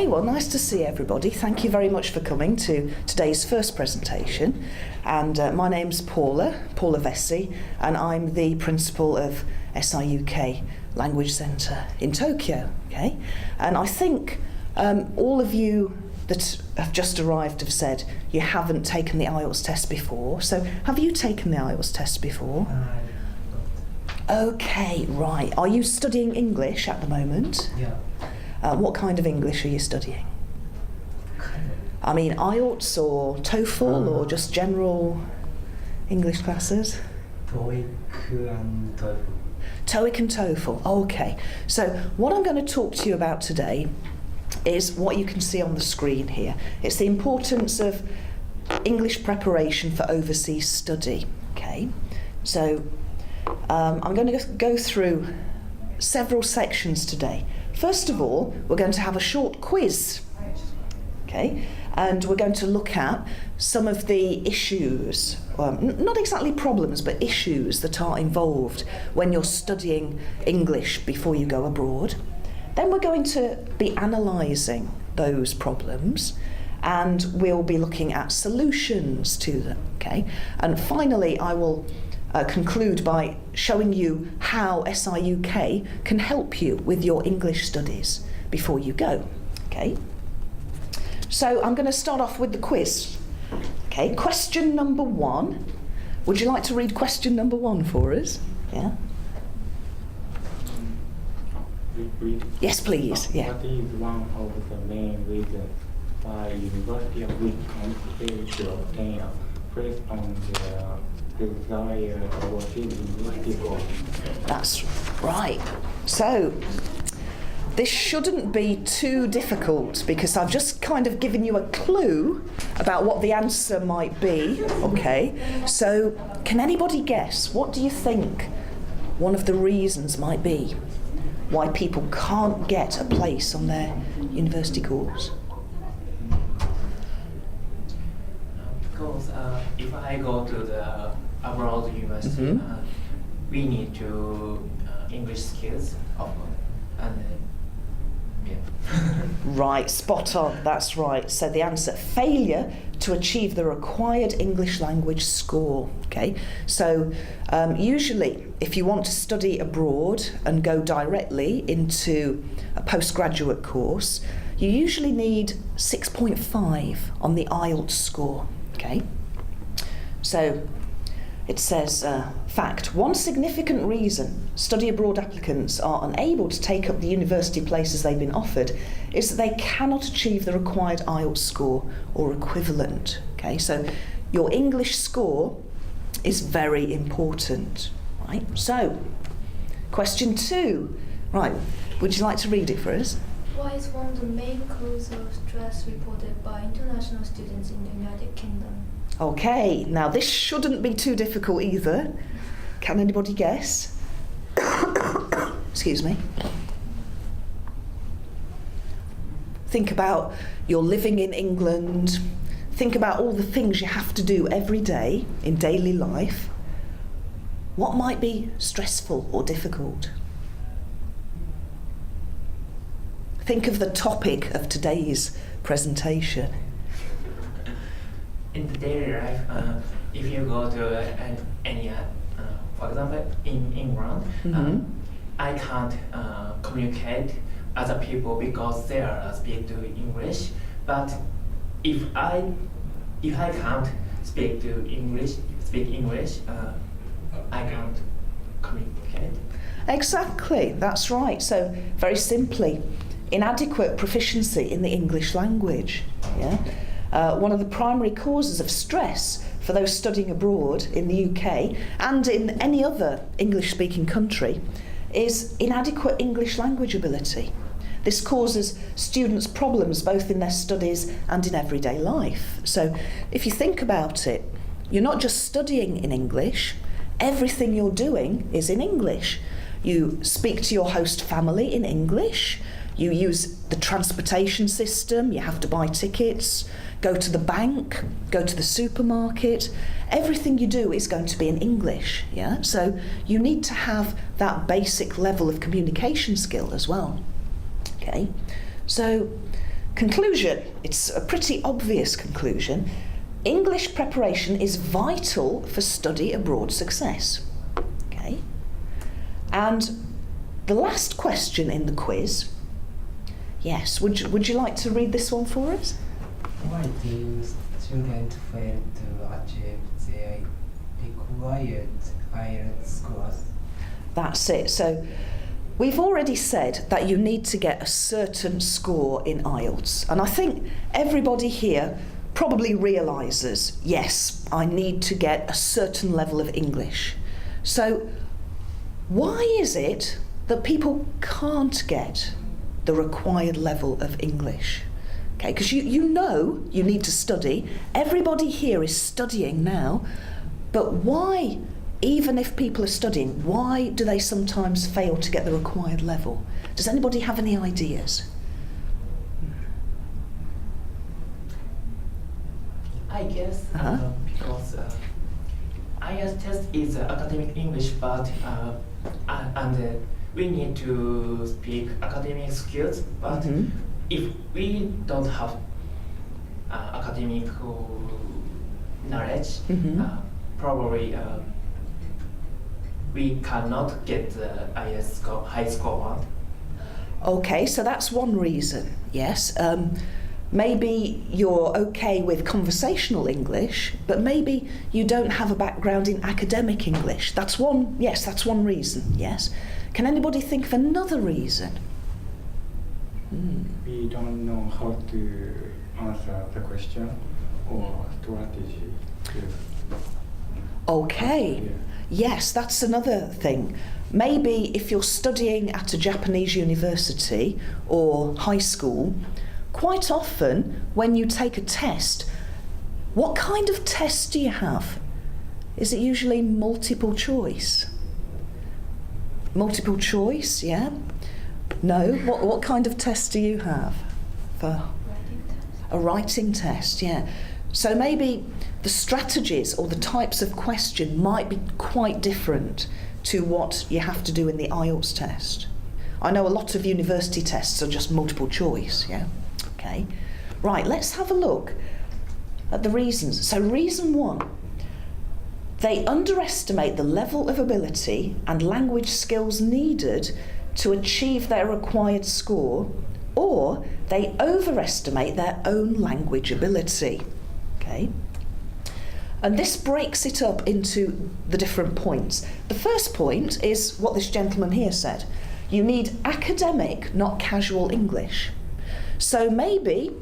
Okay, well, nice to see everybody. Thank you very much for coming to today's first presentation. And my name's Paula Vessey, and I'm the principal of SIUK Language Centre in Tokyo. Okay, and I think all of you that have just arrived have said you haven't taken the IELTS test before. So have you taken the IELTS test before? Okay, right. Are you studying English at the moment? Yeah. What kind of English are you studying? I mean, IELTS or TOEFL or just general English classes? TOEIC and TOEFL. TOEIC and TOEFL, okay. So what I'm going to talk to you about today is what you can see on the screen here. It's the importance of English preparation for overseas study, okay? So I'm going to go through several sections today. First of all, we're going to have a short quiz, okay? And we're going to look at some of the issues, not exactly problems, but issues that are involved when you're studying English before you go abroad. Then we're going to be analysing those problems, and we'll be looking at solutions to them, okay? And finally, I will conclude by showing you how SIUK can help you with your English studies before you go, okay? So I'm going to start off with the quiz. Okay, question number 1. Would you like to read question number 1 for us? Yeah. Yes, please. Yeah. What is one of the main reasons why University of Wisconsin failed to obtain a place on the desired overseas university course? That's right. So this shouldn't be too difficult because I've just kind of given you a clue about what the answer might be. Okay. So can anybody guess? What do you think one of the reasons might be why people can't get a place on their university course? Because if I go to the abroad university, we need to English skills, of course, and yeah. Right, spot on, that's right. So the answer, failure to achieve the required English language score. Okay, so usually if you want to study abroad and go directly into a postgraduate course, you usually need 6.5 on the IELTS score. Okay, so it says, fact, one significant reason study abroad applicants are unable to take up the university places they've been offered is that they cannot achieve the required IELTS score or equivalent. Okay, so your English score is very important, right? So, question 2, right, would you like to read it for us? What is one of the main causes of stress reported by international students in the United Kingdom? Okay, now this shouldn't be too difficult either. Can anybody guess? Excuse me. Think about you're living in England. Think about all the things you have to do every day in daily life. What might be stressful or difficult? Think of the topic of today's presentation. In the daily life, if you go to any, for example, in England, I can't communicate other people because they are speak to English. But if I can't speak English, I can't communicate. Exactly, that's right. So very simply, inadequate proficiency in the English language. Yeah. One of the primary causes of stress for those studying abroad in the UK and in any other English-speaking country is inadequate English language ability. This causes students problems both in their studies and in everyday life. So if you think about it, you're not just studying in English, everything you're doing is in English. You speak to your host family in English, you use the transportation system, you have to buy tickets, go to the bank, go to the supermarket. Everything you do is going to be in English, yeah? So you need to have that basic level of communication skill as well, okay? So Conclusion. It's a pretty obvious conclusion. English preparation is vital for study abroad success. Okay? And the last question in the quiz, yes, would you like to read this one for us? Why do students fail to achieve their required IELTS scores? That's it. So we've already said that you need to get a certain score in IELTS. And I think everybody here probably realises, yes, I need to get a certain level of English. So why is it that people can't get the required level of English? Okay, because you know you need to study. Everybody here is studying now. But why, even if people are studying, why do they sometimes fail to get the required level? Does anybody have any ideas? I guess because IELTS test is academic English, but and we need to speak academic skills. But if we don't have academic knowledge, probably we cannot get the IELTS score, high score one. Okay, so that's one reason, yes. Maybe you're okay with conversational English, but maybe you don't have a background in academic English. That's one, yes, that's one reason, yes. Can anybody think of another reason? We don't know how to answer the question or strategy. Okay, Yeah. yes, that's another thing. Maybe if you're studying at a Japanese university or high school, quite often when you take a test, what kind of test do you have? Is it usually multiple choice? Multiple choice, yeah? No? What kind of test do you have? For a writing test, yeah. So maybe the strategies or the types of question might be quite different to what you have to do in the IELTS test. I know a lot of university tests are just multiple choice, yeah? Okay. Right, let's have a look at the reasons. So reason one, they underestimate the level of ability and language skills needed to achieve their required score, or they overestimate their own language ability. Okay? And this breaks it up into the different points. The first point is what this gentleman here said. You need academic, not casual English. So maybe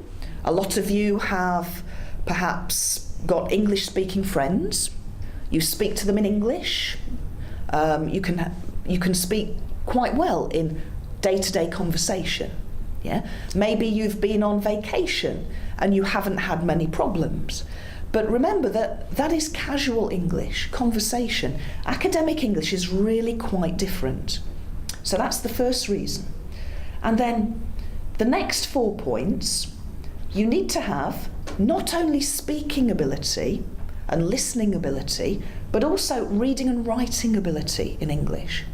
a lot of you have perhaps got English-speaking friends. You speak to them in English. You can speak quite well in day-to-day conversation. Yeah? Maybe you've been on vacation and you haven't had many problems. But remember that is casual English, conversation. Academic English is really quite different. So that's the first reason. And then the next 4 points, you need to have not only speaking ability and listening ability, but also reading and writing ability in English.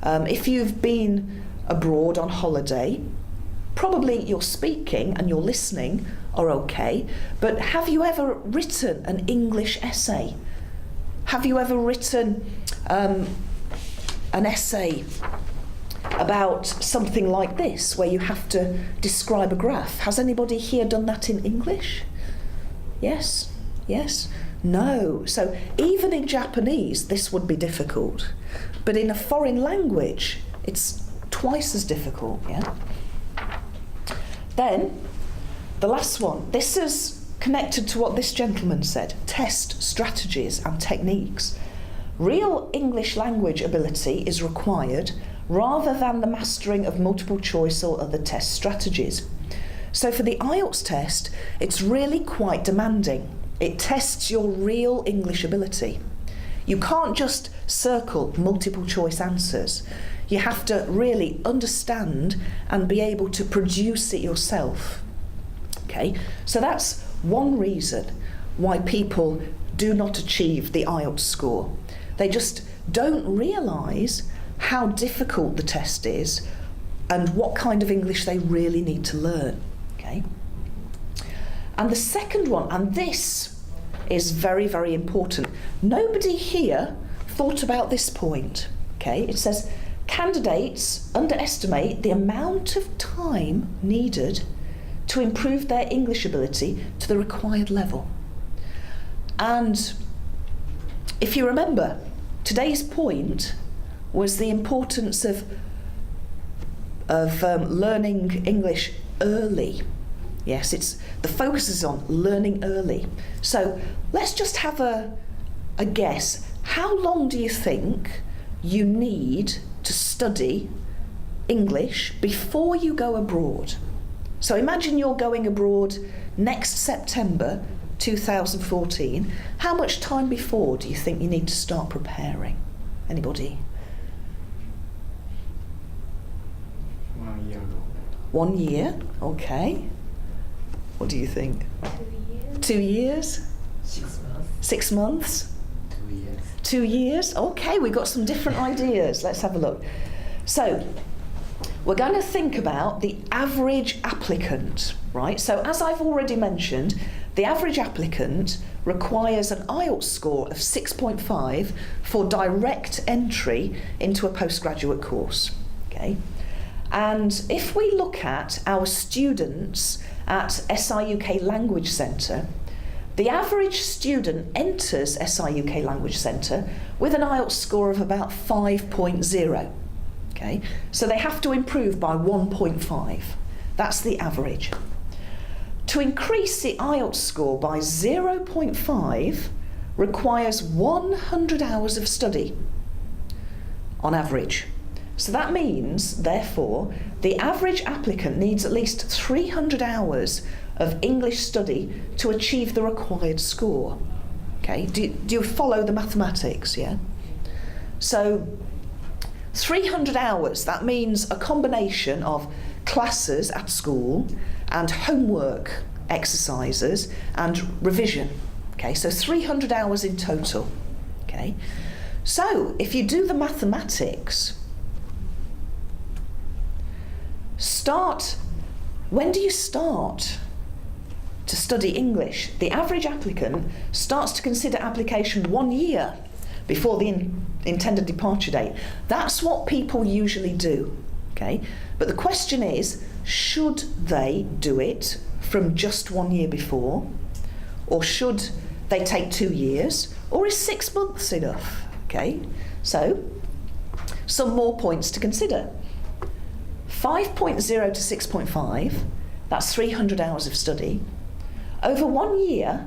If you've been abroad on holiday, probably your speaking and your listening are okay, but have you ever written an English essay? Have you ever written an essay about something like this, where you have to describe a graph? Has anybody here done that in English? Yes? Yes? No. So even in Japanese, this would be difficult. But in a foreign language, it's twice as difficult, yeah? Then, the last one. This is connected to what this gentleman said. Test strategies and techniques. Real English language ability is required rather than the mastering of multiple choice or other test strategies. So for the IELTS test, it's really quite demanding. It tests your real English ability. You can't just circle multiple choice answers. You have to really understand and be able to produce it yourself. Okay, so that's one reason why people do not achieve the IELTS score. They just don't realise how difficult the test is and what kind of English they really need to learn. Okay. And the second one, and this is very, very important. Nobody here thought about this point. Okay, it says candidates underestimate the amount of time needed to improve their English ability to the required level. And if you remember, today's point was the importance of learning English early. Yes, the focus is on learning early. So let's just have a guess. How long do you think you need to study English before you go abroad? So imagine you're going abroad next September 2014. How much time before do you think you need to start preparing? Anybody? 1 year ago. 1 year, okay. What do you think? 2 years. 2 years? 6 months. 6 months? 2 years. 2 years? Okay, we've got some different ideas. Let's have a look. So, we're going to think about the average applicant, right? So, as I've already mentioned, the average applicant requires an IELTS score of 6.5 for direct entry into a postgraduate course, okay? And if we look at our students at SIUK Language Centre, the average student enters SIUK Language Centre with an IELTS score of about 5.0. Okay, so they have to improve by 1.5. That's the average. To increase the IELTS score by 0.5 requires 100 hours of study on average. So that means, therefore, the average applicant needs at least 300 hours of English study to achieve the required score. Okay, do you follow the mathematics, yeah? So 300 hours, that means a combination of classes at school and homework exercises and revision. Okay, so 300 hours in total. Okay, so if you do the mathematics, when do you start to study English? The average applicant starts to consider application 1 year before the intended departure date. That's what people usually do, okay? But the question is, should they do it from just 1 year before? Or should they take 2 years? Or is 6 months enough, okay? So, some more points to consider. 5.0 to 6.5, that's 300 hours of study. Over 1 year,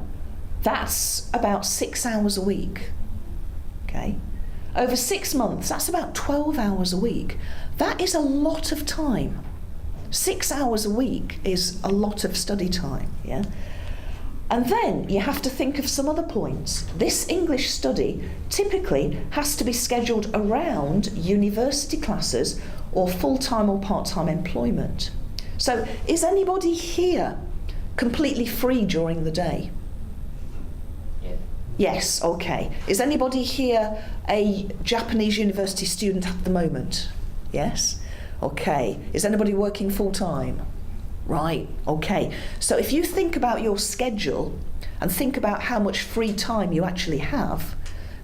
that's about 6 hours a week. Okay? Over 6 months, that's about 12 hours a week. That is a lot of time. 6 hours a week is a lot of study time, yeah? And then you have to think of some other points. This English study typically has to be scheduled around university classes or full-time or part-time employment. So is anybody here completely free during the day? Yes. Yes, okay. Is anybody here a Japanese university student at the moment? Yes? Okay. Is anybody working full-time? Right, okay. So if you think about your schedule and think about how much free time you actually have,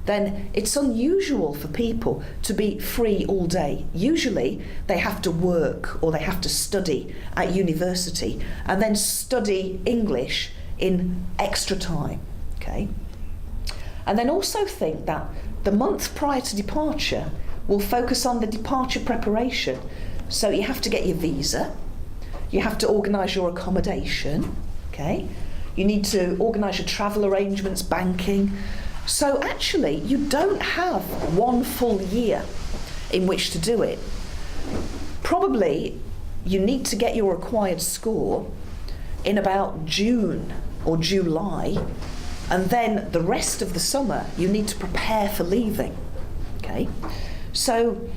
then it's unusual for people to be free all day. Usually they have to work or they have to study at university and then study English in extra time, okay? And then also think that the month prior to departure will focus on the departure preparation. So you have to get your visa, you have to organise your accommodation, okay? You need to organise your travel arrangements, banking. So actually, you don't have 1 full year in which to do it. Probably you need to get your required score in about June or July, and then the rest of the summer you need to prepare for leaving. Okay? So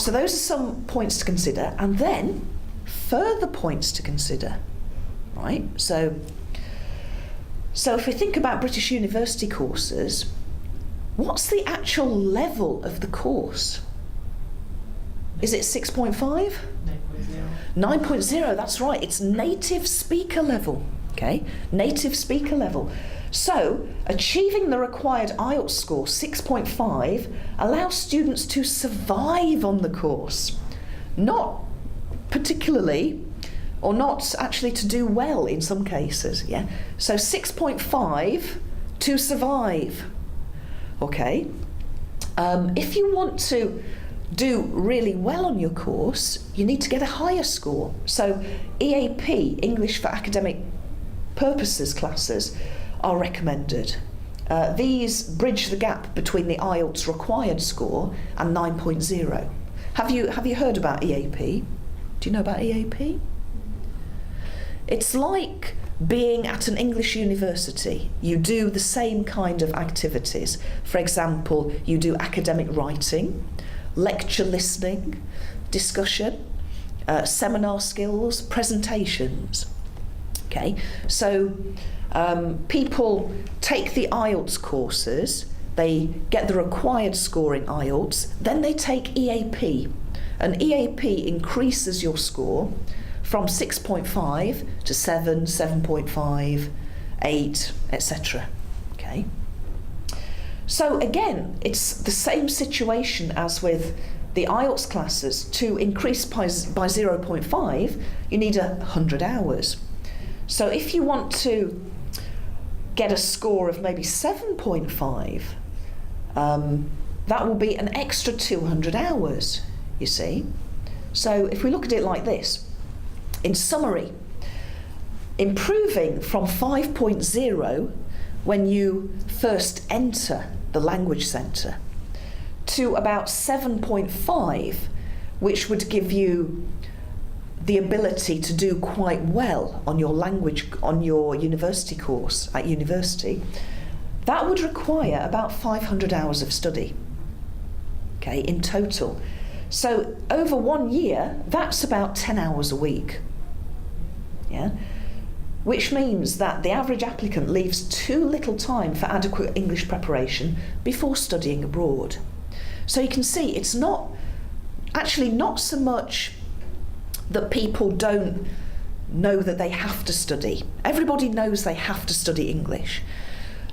those are some points to consider, and then further points to consider. Right? So if we think about British university courses, what's the actual level of the course? Is it 6.5? 9.0. 9.0, that's right, it's native speaker level, okay? Native speaker level. So, achieving the required IELTS score, 6.5, allows students to survive on the course. Not particularly, or not actually to do well in some cases, yeah? So 6.5 to survive, okay? If you want to do really well on your course, you need to get a higher score. So EAP, English for Academic Purposes classes, are recommended. These bridge the gap between the IELTS required score and 9.0. Have you heard about EAP? Do you know about EAP? It's like being at an English university. You do the same kind of activities. For example, you do academic writing, lecture listening, discussion, seminar skills, presentations. Okay, so people take the IELTS courses, they get the required score in IELTS, then they take EAP. And EAP increases your score from 6.5 to 7, 7.5, 8, etc. Okay. So again, it's the same situation as with the IELTS classes. To increase by 0.5, you need 100 hours. So if you want to get a score of maybe 7.5, that will be an extra 200 hours, you see. So if we look at it like this, in summary, improving from 5.0 when you first enter the language centre to about 7.5, which would give you the ability to do quite well on your language, on your university course at university, that would require about 500 hours of study, okay, in total. So over 1 year, that's about 10 hours a week, yeah? Which means that the average applicant leaves too little time for adequate English preparation before studying abroad. So you can see it's not so much that people don't know that they have to study. Everybody knows they have to study English.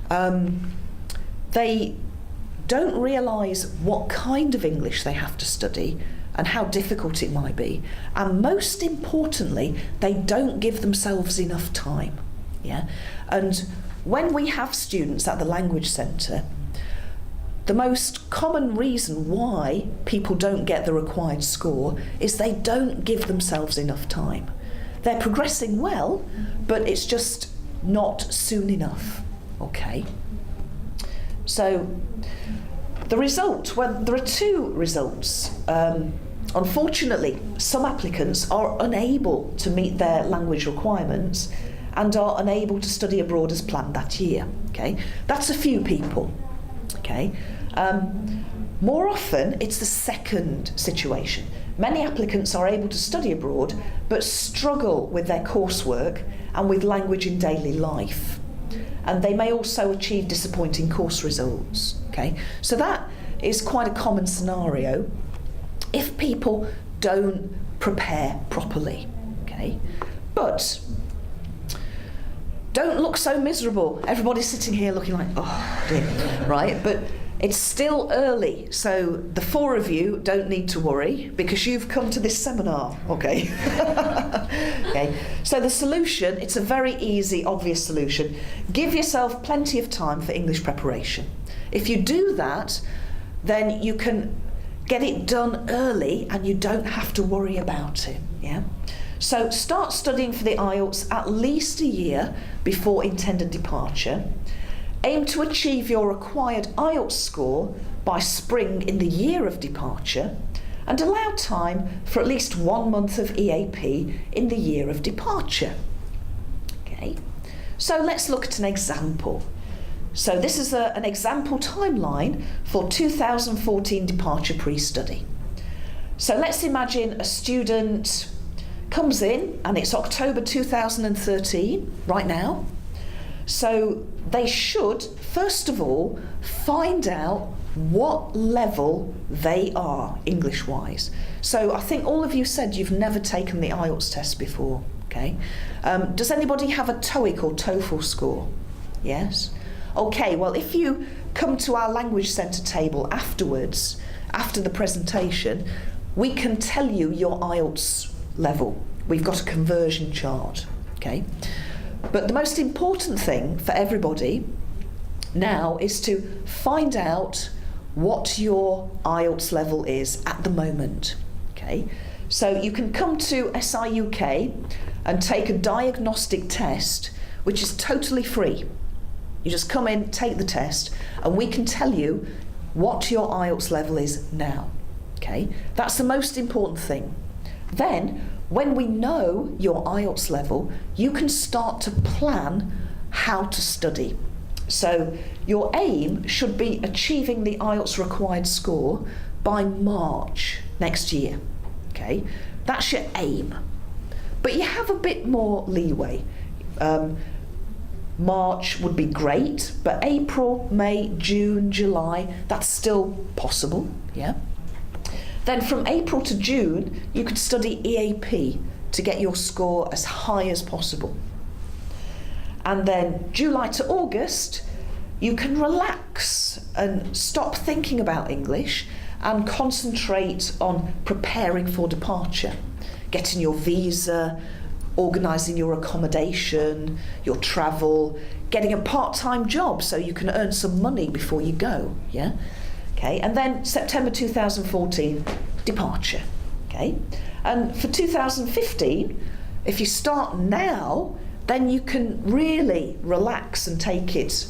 They don't realise what kind of English they have to study and how difficult it might be. And most importantly, they don't give themselves enough time. Yeah? And when we have students at the Language Centre, the most common reason why people don't get the required score is they don't give themselves enough time. They're progressing well, but it's just not soon enough. Okay? So the result, well, there are two results. Unfortunately, some applicants are unable to meet their language requirements and are unable to study abroad as planned that year. Okay, that's a few people. Okay, more often it's the second situation. Many applicants are able to study abroad but struggle with their coursework and with language in daily life. And they may also achieve disappointing course results. Okay, so that is quite a common scenario if people don't prepare properly. Okay, but don't look so miserable. Everybody's sitting here looking like, oh dear, right? But it's still early, so the four of you don't need to worry because you've come to this seminar, okay? Okay. So the solution, it's a very easy, obvious solution. Give yourself plenty of time for English preparation. If you do that, then you can get it done early and you don't have to worry about it, yeah? So start studying for the IELTS at least a year before intended departure. Aim to achieve your required IELTS score by spring in the year of departure, and allow time for at least 1 month of EAP in the year of departure. Okay, so let's look at an example. So this is an example timeline for 2014 departure pre-study. So let's imagine a student comes in and it's October 2013, right now. So they should, first of all, find out what level they are English-wise. So I think all of you said you've never taken the IELTS test before, okay? Does anybody have a TOEIC or TOEFL score? Yes? Okay, well if you come to our language centre table afterwards, after the presentation, we can tell you your IELTS level. We've got a conversion chart, okay? But the most important thing for everybody now is to find out what your IELTS level is at the moment, okay? So you can come to SIUK and take a diagnostic test, which is totally free. You just come in, take the test, and we can tell you what your IELTS level is now, okay? That's the most important thing. Then, when we know your IELTS level, you can start to plan how to study. So your aim should be achieving the IELTS required score by March next year, okay? That's your aim. But you have a bit more leeway. March would be great, but April, May, June, July, that's still possible, yeah? Then from April to June, you could study EAP to get your score as high as possible. And then July to August, you can relax and stop thinking about English and concentrate on preparing for departure, getting your visa, organising your accommodation, your travel, getting a part-time job so you can earn some money before you go, yeah? Okay, and then September 2014, departure, okay? And for 2015, if you start now, then you can really relax and take it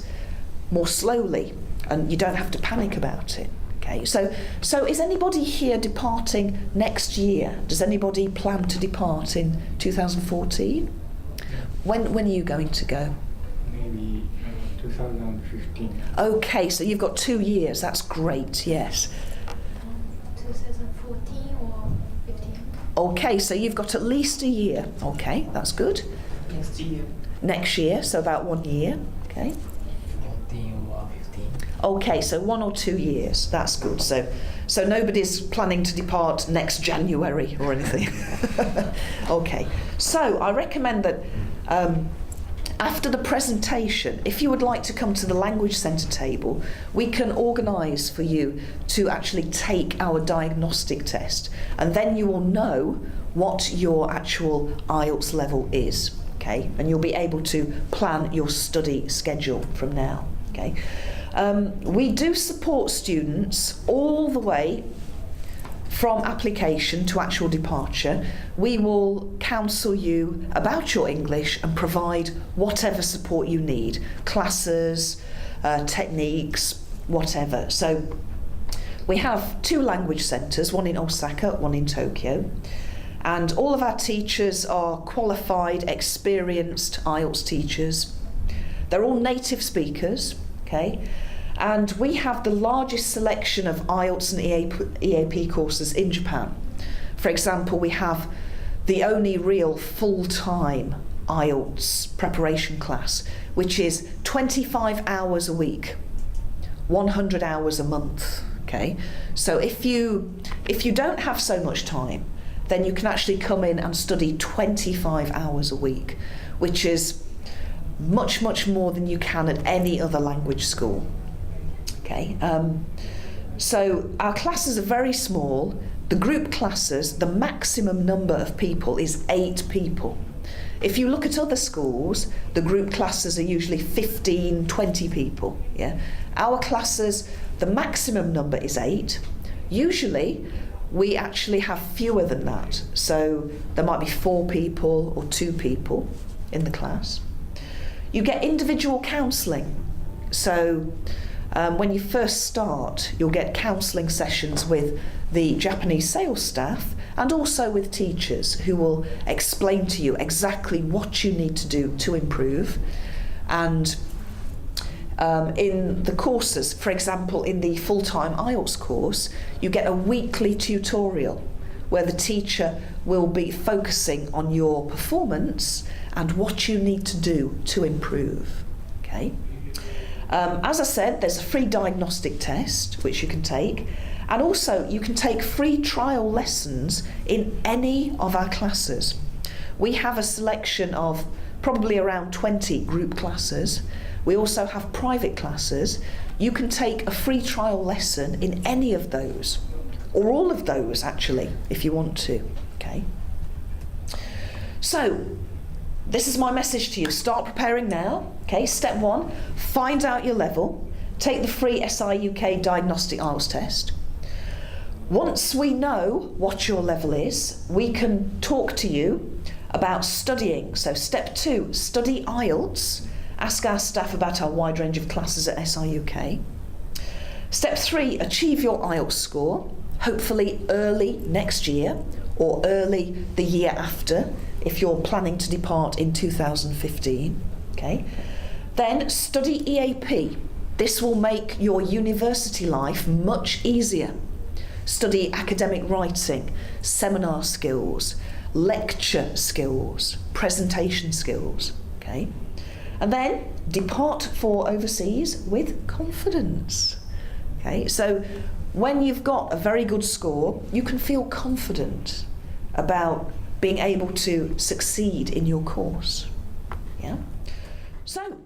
more slowly, and you don't have to panic about it, okay? So is anybody here departing next year? Does anybody plan to depart in 2014? When are you going to go? Maybe 2015. Okay, so you've got 2 years. That's great, yes. 2014 or 15? Okay, so you've got at least a year. Okay, that's good. Next year. Next year, so about 1 year. Okay. 14 or 15. Okay, so 1 or 2 years. That's good. So nobody's planning to depart next January or anything. Okay. So I recommend that after the presentation, if you would like to come to the Language Centre table, we can organise for you to actually take our diagnostic test, and then you will know what your actual IELTS level is, okay? And you'll be able to plan your study schedule from now, okay? We do support students all the way from application to actual departure. We will counsel you about your English and provide whatever support you need, classes, techniques, whatever. So we have 2 language centres, one in Osaka, one in Tokyo, and all of our teachers are qualified, experienced IELTS teachers. They're all native speakers, okay? And we have the largest selection of IELTS and EAP courses in Japan. For example, we have the only real full-time IELTS preparation class, which is 25 hours a week, 100 hours a month, okay? So if you don't have so much time, then you can actually come in and study 25 hours a week, which is much, much more than you can at any other language school. Okay, so our classes are very small. The group classes, the maximum number of people is 8 people. If you look at other schools, the group classes are usually 15, 20 people. Yeah, our classes, the maximum number is 8. Usually, we actually have fewer than that. So there might be 4 people or 2 people in the class. You get individual counselling. So when you first start, you'll get counselling sessions with the Japanese sales staff and also with teachers who will explain to you exactly what you need to do to improve. And in the courses, for example, in the full-time IELTS course, you get a weekly tutorial where the teacher will be focusing on your performance and what you need to do to improve. Okay. As I said, there's a free diagnostic test which you can take, and also you can take free trial lessons in any of our classes. We have a selection of probably around 20 group classes. We also have private classes. You can take a free trial lesson in any of those, or all of those actually, if you want to. Okay. So, this is my message to you. Start preparing now. Okay, step 1, find out your level. Take the free SI UK diagnostic IELTS test. Once we know what your level is, we can talk to you about studying. So step 2, study IELTS. Ask our staff about our wide range of classes at SI UK. Step 3, achieve your IELTS score, hopefully early next year or early the year after, if you're planning to depart in 2015, okay? Then study EAP. This will make your university life much easier. Study academic writing, seminar skills, lecture skills, presentation skills, okay? And then depart for overseas with confidence, okay? So when you've got a very good score, you can feel confident about being able to succeed in your course. Yeah? So